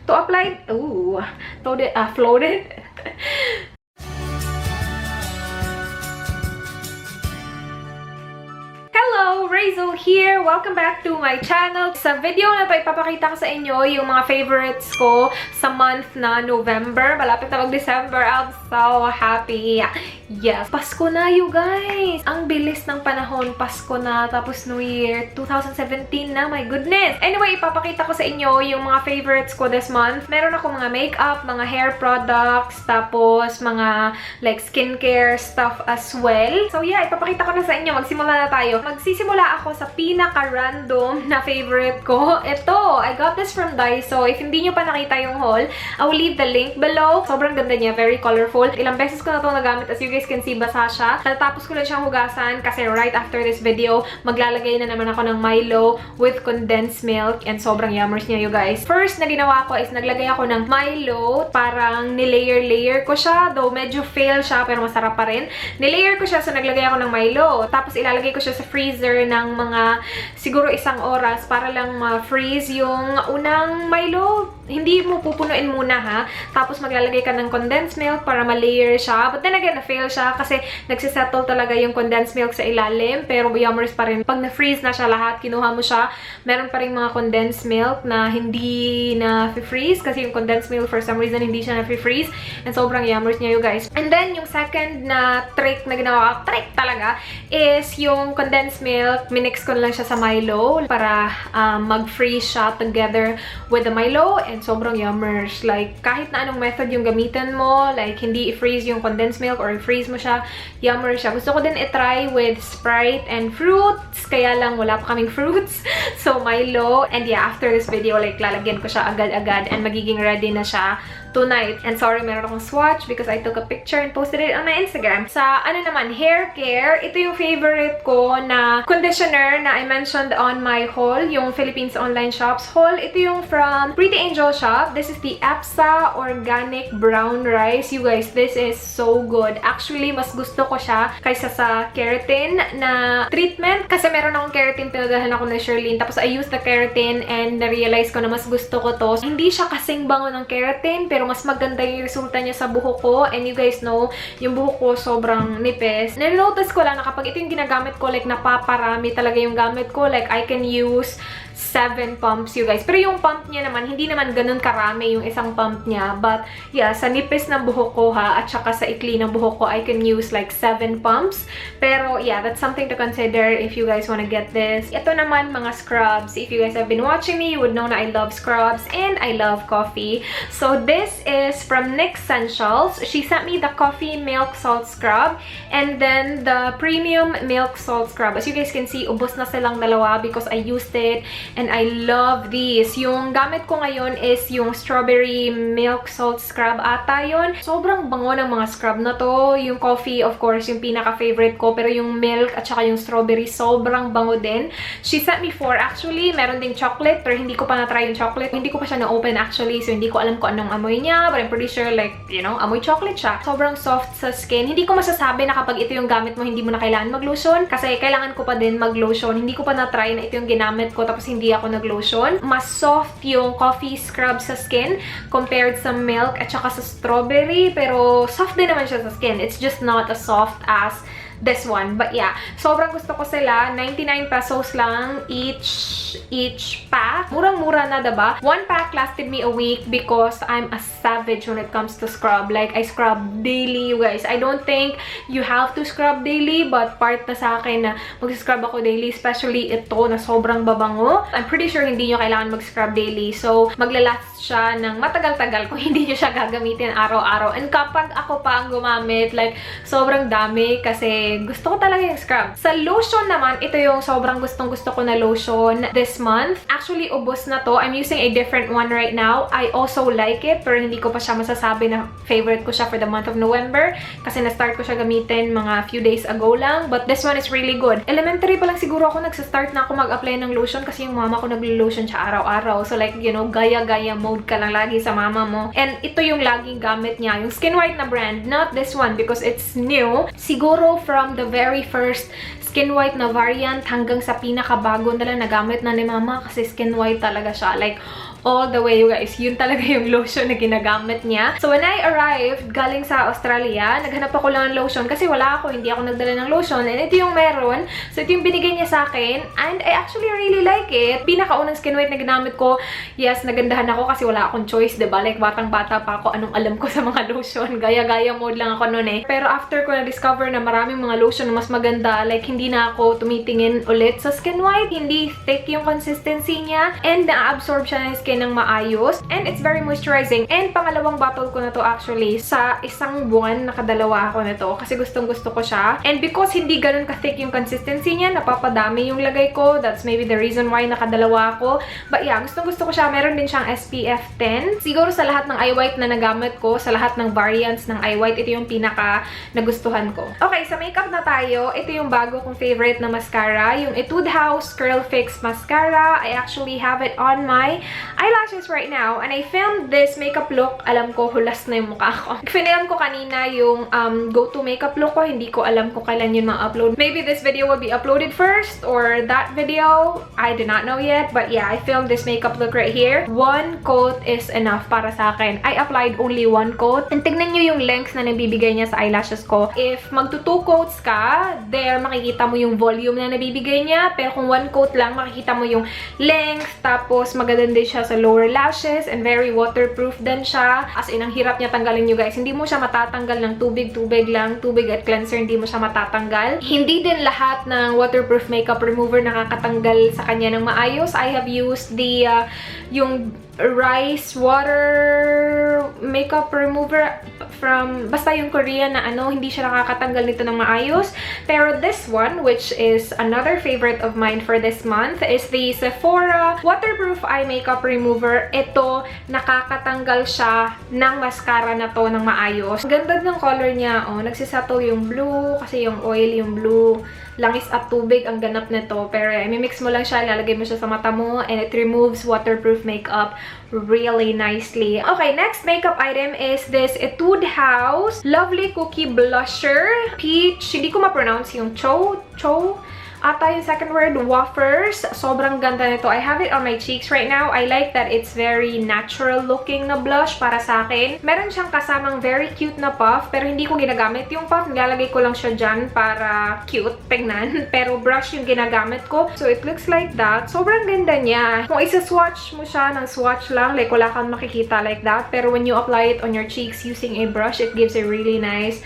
to apply. Ooh, floated. Hello, Rhaze here! Welcome back to my channel. Sa video na to, ipapakita ko sa inyo yung mga favorites ko sa month na November. Malapit na mag-December. I'm so happy. Yes, Pasko na you guys! Ang bilis ng panahon. Pasko na, tapos New Year 2017 na. My goodness! Anyway, ipapakita ko sa inyo yung mga favorites ko this month. Meron ako mga makeup, mga hair products, tapos mga like skincare stuff as well. So yeah, ipapakita ko na sa inyo. Magsimula na tayo. Magsisimula ako sa pinaka-random na favorite ko. Ito, I got this from Daiso. If hindi nyo pa nakita yung haul, I will leave the link below. Sobrang ganda niya. Very colorful. Ilang beses ko na itong nagamit. As you guys can see, basa siya. Tapos ko lang siyang hugasan kasi right after this video, maglalagay na naman ako ng Milo with condensed milk and sobrang yummers niya, you guys. First na ginawa ko is naglagay ako ng Milo. Parang nilayer-layer ko siya. Though medyo fail siya, pero masarap pa rin. Nilayer ko siya, so naglagay ako ng Milo. Tapos ilalagay ko siya sa freezer ng mga siguro 1 oras para lang ma-freeze yung unang Milo. Hindi mo pupunuin muna ha. Tapos maglalagay ka ng condensed milk para ma-layer siya. But then again, na-fail siya kasi nagsisettle talaga yung condensed milk sa ilalim. Pero yummers pa rin. Pag na-freeze na siya lahat, kinuha mo siya, meron pa rin mga condensed milk na hindi na-freeze kasi yung condensed milk for some reason hindi siya na-freeze. And sobrang yummers niya, you guys. And then, yung second na trick na ginawa, trick talaga, is yung condensed milk. Minix ko lang siya sa Milo para mag-freeze siya together with the Milo. And sobrang yummers. Like, kahit na anong method yung gamitin mo, like, hindi i-freeze yung condensed milk or i-freeze mo siya, yummer siya. Gusto ko din i-try with Sprite and fruits. Kaya lang, wala pa kaming fruits. So, Milo. And yeah, after this video, like, lalagyan ko siya agad-agad and magiging ready na siya tonight. And sorry, meron akong swatch because I took a picture and posted it on my Instagram. Sa, ano naman, hair care, ito yung favorite ko na conditioner na I mentioned on my haul, yung Philippines Online Shops haul. Ito yung from Pretty Angel Shop. This is the Epsa Organic Brown Rice. You guys, this is so good. Actually, mas gusto ko siya kaysa sa keratin na treatment. Kasi meron akong keratin, pinadahan ako na Shirlene. Tapos I used the keratin and na-realize ko na mas gusto ko to. Hindi siya kasing bango ng keratin, pero mas maganda yung resulta niya sa buhok ko. And you guys know, yung buhok ko sobrang nipis. Nanonotice ko lang na kapag ito yung ginagamit ko, like napaparami talaga yung gamit ko. Like I can use 7 pumps, you guys. Pero yung pump niya naman, hindi naman ganun karami yung isang pump niya. But, yeah, sa nipis ng buhok ko ha, at saka sa ikli ng buhok ko, I can use like 7 pumps. Pero, yeah, that's something to consider if you guys wanna get this. Ito naman, mga scrubs. If you guys have been watching me, you would know na I love scrubs and I love coffee. So, this is from NYX Essentials. She sent me the coffee milk salt scrub and then the premium milk salt scrub. As you guys can see, ubos na silang dalawa because I used it. And I love these. Yung gamit ko ngayon is yung strawberry milk salt scrub ata yun. Sobrang bango ng mga scrub na to. Yung coffee, of course, yung pinaka-favorite ko. Pero yung milk at saka yung strawberry, sobrang bango din. She sent me 4 actually. Meron ding chocolate, pero hindi ko pa na-try yung chocolate. Hindi ko pa siya na-open actually. So, hindi ko alam kung anong amoy niya. But I'm pretty sure like, you know, amoy chocolate siya. Sobrang soft sa skin. Hindi ko masasabi na kapag ito yung gamit mo, hindi mo na kailangan mag-lotion. Kasi kailangan ko pa din mag-lotion. Hindi ko pa na-try na ito yung ginamit ko. Tapos hindi ako nag-lotion. Mas soft yung coffee scrub sa skin compared sa milk at saka sa strawberry. Pero soft din naman siya sa skin. It's just not as soft as this one. But yeah, sobrang gusto ko sila. 99 pesos lang each pack. Murang-mura na, diba? 1 pack lasted me a week because I'm a savage when it comes to scrub. Like, I scrub daily, you guys. I don't think you have to scrub daily, but part na sa akin na mag-scrub ako daily, especially ito na sobrang babango. I'm pretty sure hindi nyo kailangan mag-scrub daily. So, maglalast siya ng matagal-tagal kung hindi nyo siya gagamitin araw-araw. And kapag ako pa ang gumamit, like, sobrang dami kasi gusto ko talaga yung scrub. Sa lotion naman, ito yung sobrang gustong-gusto ko na lotion this month. Actually, ubos na to. I'm using a different one right now. I also like it, pero hindi ko pa siya masasabi na favorite ko siya for the month of November kasi na-start ko siya gamitin mga few days ago lang. But this one is really good. Elementary pa lang siguro ako nagsa-start na ako mag-apply ng lotion kasi yung mama ko naglo-lotion siya araw-araw. So like, you know, gaya-gaya mode ka lang lagi sa mama mo. And ito yung laging gamit niya. Yung SkinWhite na brand. Not this one because it's new. Siguro from the very first SkinWhite na variant hanggang sa pinakabago na lang nagamit na ni mama kasi SkinWhite talaga siya. Like, all the way, you guys. Yun talaga yung lotion na ginagamit niya. So when I arrived, galing sa Australia, naghanap ako lang ng lotion kasi wala ako, hindi ako nagdala ng lotion. And ito yung meron. So ito yung binigay niya sa akin. And I actually really like it. Pinakaunang SkinWhite na ginamit ko, yes, nagandahan ako kasi wala akong choice, diba? Like, batang-bata pa ako, anong alam ko sa mga lotion. Gaya-gaya mode lang ako noon eh. Pero after ko na-discover na maraming mga lotion na mas maganda, like, hindi na ako tumitingin ulit sa SkinWhite. Hindi thick yung consistency niya. And na-absorb siya ng skin ng maayos. And it's very moisturizing. And pangalawang bottle ko na to actually. Sa isang buwan, nakadalawa ako nito. Kasi gustong-gusto ko siya. And because hindi ganun ka-thick yung consistency niya, napapadami yung lagay ko. That's maybe the reason why nakadalawa ako. But yeah, gustong-gusto ko siya. Meron din siyang SPF 10. Siguro sa lahat ng eye white na nagamit ko, sa lahat ng variants ng eye white, ito yung pinaka nagustuhan ko. Okay, sa makeup na tayo. Ito yung bago kong favorite na mascara. Yung Etude Curl Fix Mascara. I actually have it on my eyelashes right now. And I filmed this makeup look. Alam ko, hulas na yung mukha ko. Film ko kanina yung go-to makeup look ko. Hindi ko alam kung kailan yun ma-upload. Maybe this video will be uploaded first or that video. I do not know yet. But yeah, I filmed this makeup look right here. One coat is enough para sa akin. I applied only one coat. And tignan nyo yung length na nabibigay niya sa eyelashes ko. If magto-2 coats ka, there makikita mo yung volume na nabibigay niya. Pero kung one coat lang, makikita mo yung length. Tapos maganda din siya sa lower lashes. And very waterproof din siya. As in, ang hirap niya tanggalin nyo guys. Hindi mo siya matatanggal ng tubig lang. Tubig at cleanser, hindi mo siya matatanggal. Hindi din lahat ng waterproof makeup remover nakakatanggal sa kanya ng maayos. I have used the yung rice water makeup remover from basta yung Korean na ano, hindi siya nakakatanggal nito ng maayos. Pero this one, which is another favorite of mine for this month, is the Sephora waterproof eye makeup remover. Ito, nakakatanggal siya ng mascara na to ng maayos. Ganda ng color niya, oh, nagsisettle yung blue kasi yung oil, yung blue, langis at tubig ang ganap nito. Pero i-mix mo lang siya, ilalagay mo siya sa mata mo, and it removes waterproof makeup really nicely. Okay, next makeup item is this Etude Lovely Cookie Blusher. Peach, hindi ko ma-pronounce yung choux. Ata yung second word, wafers. Sobrang ganda nito. I have it on my cheeks right now. I like that it's very natural looking na blush para sa akin. Meron siyang kasamang very cute na puff, pero hindi ko ginagamit yung puff. Nilalagay ko lang siya dyan para cute, tingnan. Pero brush yung ginagamit ko. So it looks like that. Sobrang ganda niya. Kung isa-swatch mo siya ng swatch lang, like wala kang makikita like that. Pero when you apply it on your cheeks using a brush, it gives a really nice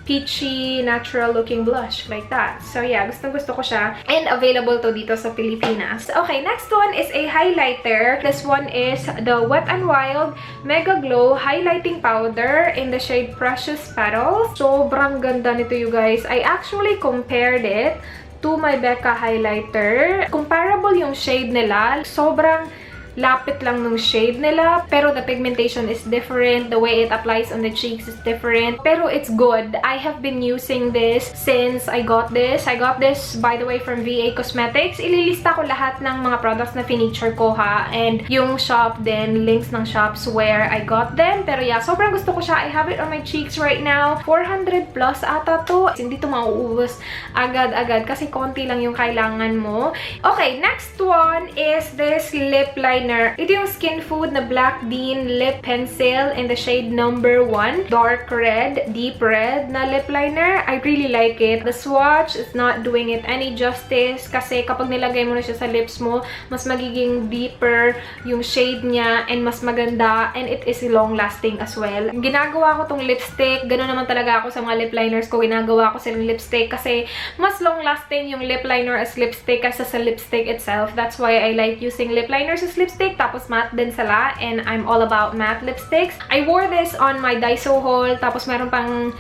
peachy, natural looking blush like that. So yeah, gustong-gusto ko siya. And available to dito sa Pilipinas. Okay, next one is a highlighter. This one is the Wet n Wild Mega Glow Highlighting Powder in the shade Precious Petals. Sobrang ganda nito, you guys. I actually compared it to my Becca highlighter. Comparable yung shade nila. Sobrang lapit lang ng shade nila, pero the pigmentation is different. The way it applies on the cheeks is different, pero it's good. I have been using this since I got this. I got this, by the way, from VA Cosmetics. Ililista ko lahat ng mga products na feature ko, ha, and yung shop din, links ng shops where I got them. Pero yeah, sobrang gusto ko siya. I have it on my cheeks right now. 400 plus ata to. Hindi to mauubos agad-agad kasi konti lang yung kailangan mo. Okay, next one is this lip liner. Ito yung Skinfood na Black Bean Lip Pencil in the shade number 1. Dark red, deep red na lip liner. I really like it. The swatch is not doing it any justice kasi kapag nilagay mo na siya sa lips mo, mas magiging deeper yung shade niya and mas maganda, and it is long-lasting as well. Ginagawa ko tong lipstick. Ganun naman talaga ako sa mga lip liners ko. Ginagawa ko silang lipstick kasi mas long-lasting yung lip liner as lipstick kaysa sa lipstick itself. That's why I like using lip liners as lipstick. Tapos matte din sila, and I'm all about matte lipsticks. I wore this on my Daiso haul, tapos meron pang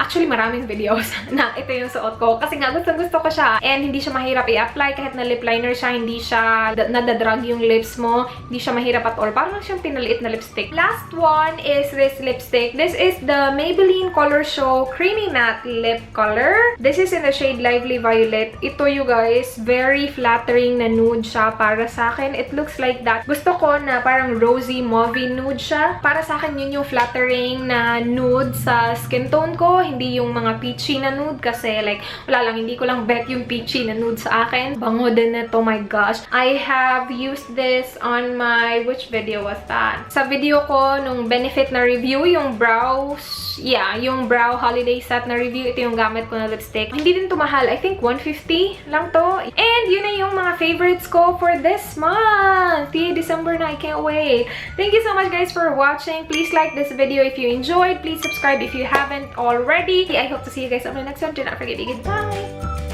actually maraming videos na ito yung suot ko kasi nga gustong-gusto ko siya, and hindi siya mahirap i-apply kahit na lip liner siya, hindi siya nadadrag yung lips mo, hindi siya mahirap at all. Parang siyang pinaliit na lipstick. Last one is this lipstick. This is the Maybelline Colorshow Creamy Matte Lip Color. This is in the shade Lively Violet. Ito, you guys, very flattering na nude siya para sa akin. It looks like that. Gusto ko na parang rosy mauve nude siya. Para sa akin yun yung flattering na nude sa skin tone ko. hindi yung mga peachy na nude kasi like, wala lang, hindi ko lang bet yung peachy na nude sa akin. Bango din na to, my gosh. I have used this on my, which video was that? Sa video ko, nung Benefit na review, yung brows, yeah, yung brow holiday set na review, ito yung gamit ko na lipstick. Hindi din to mahal. I think 150 lang to. And yun na yung mga favorites ko for this month. Yay, December na. I can't wait. Thank you so much guys for watching. Please like this video if you enjoyed. Please subscribe if you haven't already. I hope to see you guys on my next one. Do not forget to goodbye.